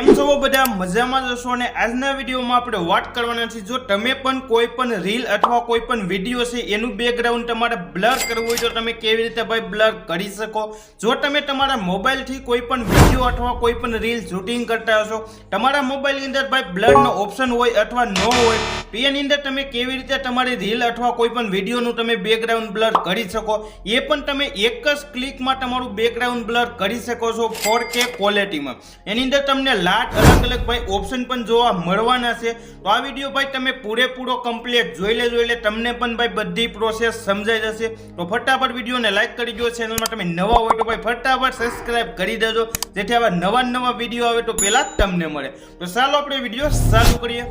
કેમ છો બધા મજામાં જશો અને આજના વિડીયોમાં આપણે વાત કરવાના છે જો તમે પણ કોઈ પણ રીલ અથવા કોઈ પણ વિડીયો છે એનું બેકગ્રાઉન્ડ તમારે બ્લર કરવું હોય તો તમે કેવી રીતે ભાઈ બ્લર કરી શકો। જો તમે તમારા મોબાઈલથી કોઈ પણ વિડીયો અથવા કોઈ પણ રીલ શૂટિંગ કરતા હશો, તમારા મોબાઈલની અંદર ભાઈ બ્લરનો ઓપ્શન હોય અથવા ન હોય તો એની અંદર તમે કેવી રીતે તમારી રીલ અથવા કોઈ પણ વિડીયોનું તમે બેકગ્રાઉન્ડ બ્લર કરી શકો, એ પણ તમે એક જ ક્લિકમાં તમારું બેકગ્રાઉન્ડ બ્લર કરી શકો છો 4K ક્વોલિટીમાં। એની અંદર તમને લાટ અલગ અલગ ભાઈ ઓપ્શન પણ જોવા મળવાના છે। તો આ વિડીયો ભાઈ તમે પૂરેપૂરો કમ્પ્લીટ જોઈ લેજો એટલે તમને પણ ભાઈ બધી પ્રોસેસ સમજાઈ જશે। તો ફટાફટ વિડીયોને લાઈક કરી દો, ચેનલમાં તમે નવા હોય તો ભાઈ ફટાફટ સબસ્ક્રાઇબ કરી દેજો જેથી આવા નવા વિડીયો આવે તો પહેલા તમને મળે। તો ચાલો આપણે વિડીયો ચાલુ કરીએ।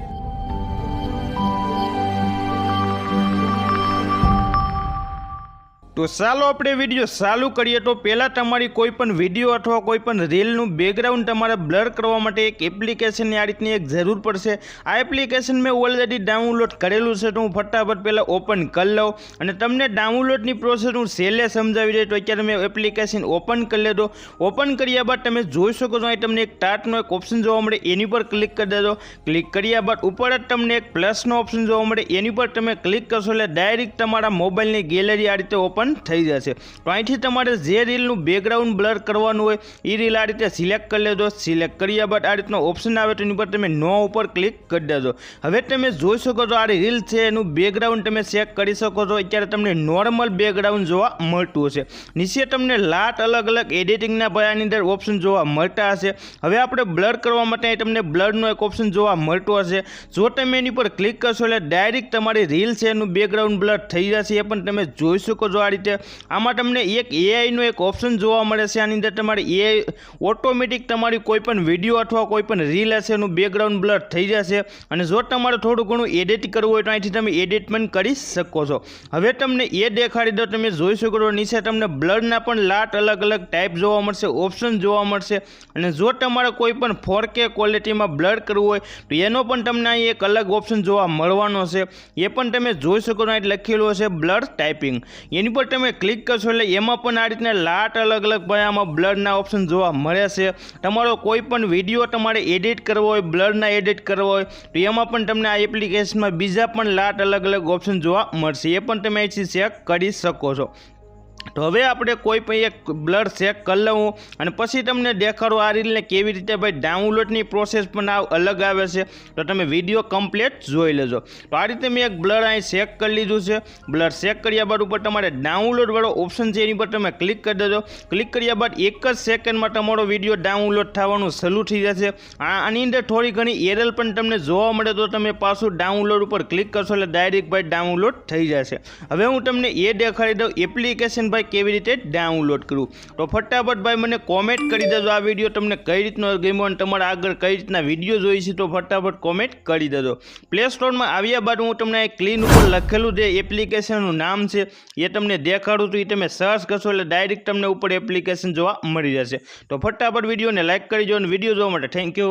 તો ચાલો આપણે વિડીયો ચાલુ કરીએ। તો પહેલાં તમારી કોઈ પણ વિડીયો અથવા કોઈ પણ રીલનું બેકગ્રાઉન્ડ તમારે બ્લર કરવા માટે એક એપ્લિકેશનની આ રીતની એક જરૂર પડશે। આ એપ્લિકેશન મેં ઓલરેડી ડાઉનલોડ કરેલું છે તો હું ફટાફટ પહેલાં ઓપન કરી લઉં અને તમને ડાઉનલોડની પ્રોસેસ હું છેલ્લે સમજાવી દઈશ। તો અત્યારે મેં એપ્લિકેશન ઓપન કરી લીધો। ઓપન કર્યા બાદ તમે જોઈ શકો છો અહીં તમને એક ટાટનો એક ઓપ્શન જોવા મળે, એની પર ક્લિક કરી દેજો। ક્લિક કર્યા બાદ ઉપર જ તમને એક પ્લસનો ઓપ્શન જોવા મળે, એની પર તમે ક્લિક કરશો એટલે ડાયરેક્ટ તમારા મોબાઈલની ગેલેરી આ રીતે ઓપન થઈ જશે। તો અહીંથી તમારે જે રીલનું બેકગ્રાઉન્ડ બ્લર કરવાનું હોય એ રીલ આ રીતે સિલેક્ટ કરી લેજો। સિલેક્ટ કર્યા બાદ આ રીતનો ઓપ્શન આવે તો એની પર તમે નો ઉપર ક્લિક કરી દેજો। હવે તમે જોઈ શકો છો આ રીલ છે એનું બેકગ્રાઉન્ડ તમે ચેક કરી શકો છો। અત્યારે તમને નોર્મલ બેકગ્રાઉન્ડ જોવા મળતું હશે, નીચે તમને લાટ અલગ અલગ એડિટિંગના ભયાની અંદર ઓપ્શન જોવા મળતા હશે। હવે આપણે બ્લર કરવા માટે તમને બ્લરનો એક ઓપ્શન જોવા મળતો હશે, જો તમે એની પર ક્લિક કરશો એટલે ડાયરેક્ટ તમારી રીલ છે એનું બેકગ્રાઉન્ડ બ્લર થઈ જશે, એ પણ તમે જોઈ શકો છો। આ રીતે આમાં તમને એક એઆઈનો એક ઓપ્શન જોવા મળે છે, આની અંદર તમારી એઆઈ ઓટોમેટિક તમારી કોઈ પણ વિડીયો અથવા કોઈ પણ રીલ હશે એનું બેકગ્રાઉન્ડ બ્લર થઈ જશે। અને જો તમારે થોડું ઘણું એડિટ કરવું હોય તો અહીંથી તમે એડિટ પણ કરી શકો છો। હવે તમને એ દેખાડી દો, તમે જોઈ શકો છો નીચે તમને બ્લરના પણ લાટ અલગ અલગ ટાઈપ જોવા મળશે, ઓપ્શન જોવા મળશે। અને જો તમારે કોઈ પણ 4K ક્વોલિટીમાં બ્લર કરવું હોય તો એનો પણ તમને અહીં એક અલગ ઓપ્શન જોવા મળવાનો છે, એ પણ તમે જોઈ શકો છો અહીં લખેલું હશે બ્લર ટાઈપિંગ, એની પર તમે ક્લિક કરશો એટલે એમાં પણ આ રીતના લાટ અલગ અલગ ભાઈ આમાં બ્લરના ઓપ્શન જોવા મળે છે। તમારો કોઈ પણ વિડીયો તમારે એડિટ કરવો હોય, બ્લરના એડિટ કરવો હોય તો એમાં પણ તમને આ એપ્લિકેશનમાં બીજા પણ લાટ અલગ અલગ ઓપ્શન જોવા મળશે, એ પણ તમે અહીંથી ચેક કરી શકો છો। તો હવે આપણે કોઈ પણ એક બ્લર ચેક કરી લઉં અને પછી તમને દેખાડો આ રીલને કેવી રીતે ભાઈ ડાઉનલોડની પ્રોસેસ પણ અલગ આવે છે, તો તમે વિડીયો કમ્પ્લીટ જોઈ લેજો। તો આ રીતે મેં એક બ્લર અહીં ચેક કરી લીધું છે। બ્લર ચેક કર્યા બાદ ઉપર તમારે ડાઉનલોડ વાળો ઓપ્શન છે એની પર તમે ક્લિક કરી દેજો। ક્લિક કર્યા બાદ એક જ સેકન્ડમાં તમારો વિડીયો ડાઉનલોડ થવાનું શરૂ થઈ જશે। આની અંદર થોડી ઘણી એરર પણ તમને જોવા મળે તો તમે પાછું ડાઉનલોડ ઉપર ક્લિક કરશો એટલે ડાયરેક્ટ ભાઈ ડાઉનલોડ થઈ જશે। હવે હું તમને એ દેખાડી દઉં એપ્લિકેશન ભાઈ કેવી રીતે ડાઉનલોડ કરવું। તો ફટાફટ ભાઈ મને કોમેન્ટ કરી દેજો આ વિડીયો તમને કઈ રીતનો ગમ્યો અને તમારે આગળ કઈ રીતના વિડીયો જોઈ છે, તો ફટાફટ કોમેન્ટ કરી દેજો। પ્લે સ્ટોરમાં આવ્યા બાદ હું તમને ક્લીન ઉપર લખેલું જે એપ્લિકેશનનું નામ છે એ તમને દેખાડું, તો એ તમે સર્ચ કરશો એટલે ડાયરેક્ટ તમને ઉપર એપ્લિકેશન જોવા મળી જશે। તો ફટાફટ વિડીયોને લાઈક કરી દો અને વિડીયો જોવા માટે થેન્ક યુ।